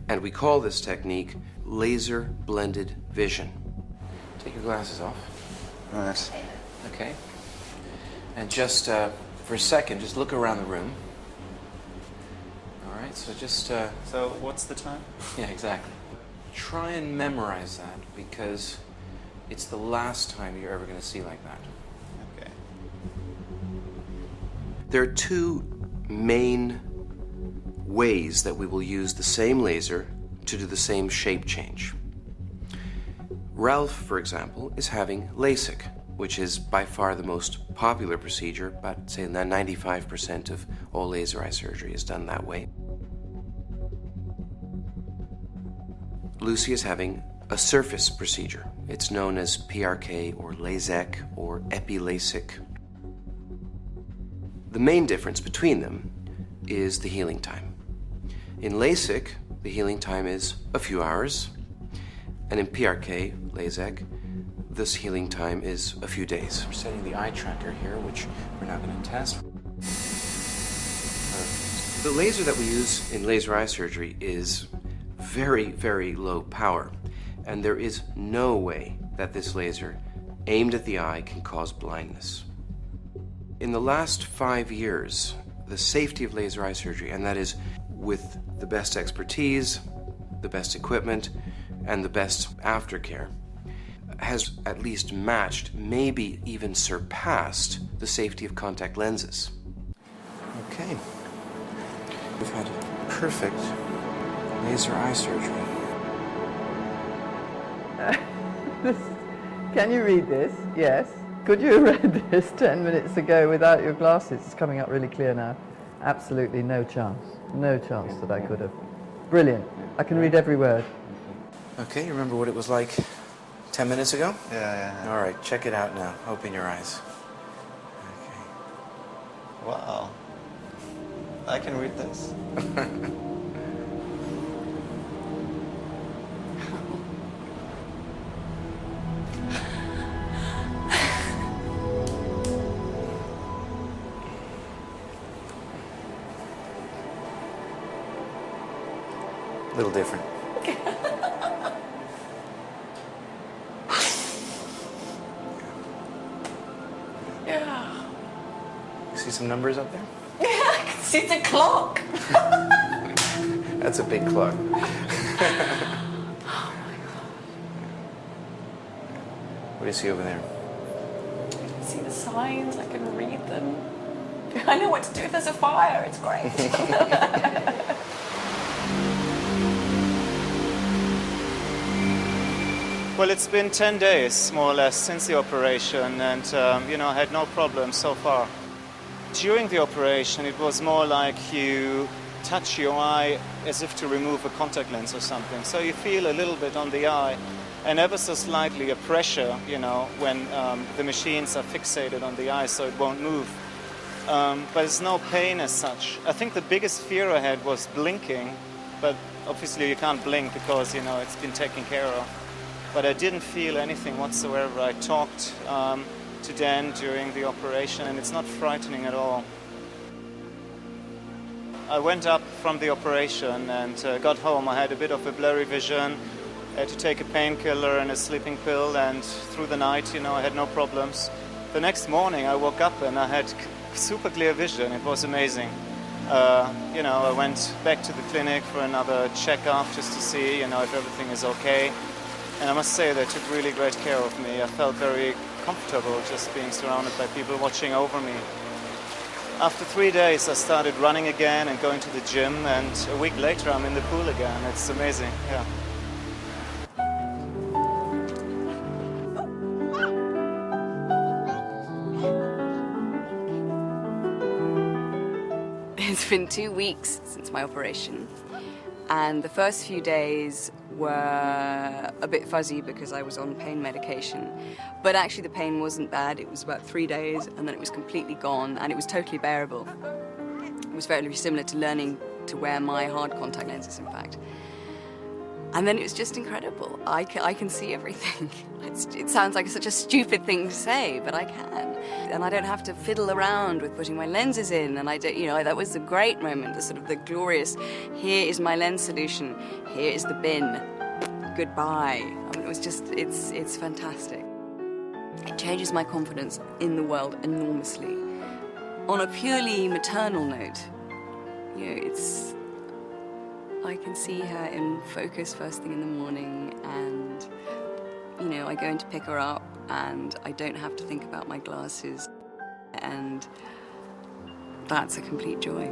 And we call this technique laser blended vision. Take your glasses off. All right. Okay. And just for a second, just look around the room. All right, so just... So what's the time? Yeah, exactly. Try and memorize that, because it's the last time you're ever going to see like that. Okay. There are two main ways that we will use the same laser to do the same shape change. Ralph, for example, is having LASIK, which is by far the most popular procedure, but say that 95% of all laser eye surgery is done that way. Lucy is having a surface procedure. It's known as PRK or LASEK or epi-LASIK. The main difference between them is the healing time. In LASIK, the healing time is a few hours, and in PRK, LASEK, this healing time is a few days. We're setting the eye tracker here, which we're now going to test. The laser that we use in laser eye surgery is very, very low power, and there is no way that this laser aimed at the eye can cause blindness. In the last 5 years, the safety of laser eye surgery, and that is with the best expertise, the best equipment, and the best aftercare, has at least matched, maybe even surpassed, the safety of contact lenses. Okay. We've had perfect laser eye surgery. Can you read this? Yes. Could you have read this 10 minutes ago without your glasses? It's coming up really clear now. Absolutely no chance. No chance that I could have. Brilliant. I can read every word. Okay, you remember what it was like 10 minutes ago? Yeah. All right, check it out now. Open your eyes. Okay. Wow. I can read this. A little different. Yeah. See some numbers up there? Yeah, I can see the clock. That's a big clock. Oh my God. What do you see over there? I can see the signs, I can read them. I know what to do if there's a fire, it's great. Well, it's been 10 days, more or less, since the operation, and, I had no problems so far. During the operation, it was more like you touch your eye as if to remove a contact lens or something. So you feel a little bit on the eye, and ever so slightly a pressure, when the machines are fixated on the eye so it won't move. But there's no pain as such. I think the biggest fear I had was blinking, but obviously you can't blink because, it's been taken care of. But I didn't feel anything whatsoever. I talked to Dan during the operation, and it's not frightening at all. I went up from the operation and got home. I had a bit of a blurry vision. I had to take a painkiller and a sleeping pill, and through the night, I had no problems. The next morning, I woke up and I had super clear vision. It was amazing. I went back to the clinic for another checkup just to see, if everything is okay. And I must say they took really great care of me. I felt very comfortable just being surrounded by people watching over me. After 3 days, I started running again and going to the gym, and a week later, I'm in the pool again. It's amazing, yeah. It's been 2 weeks since my operation, and the first few days were a bit fuzzy because I was on pain medication. But actually the pain wasn't bad. It was about 3 days, and then it was completely gone, and it was totally bearable. It was very similar to learning to wear my hard contact lenses, in fact. And then it was just incredible. I can see everything. It sounds like such a stupid thing to say, but I can. And I don't have to fiddle around with putting my lenses in. And I don't, you know, that was a great moment, the sort of the glorious, here is my lens solution, here is the bin, goodbye. I mean, it was just, it's fantastic. It changes my confidence in the world enormously. On a purely maternal note, you know, I can see her in focus first thing in the morning, and, you know, I go in to pick her up and I don't have to think about my glasses, and that's a complete joy.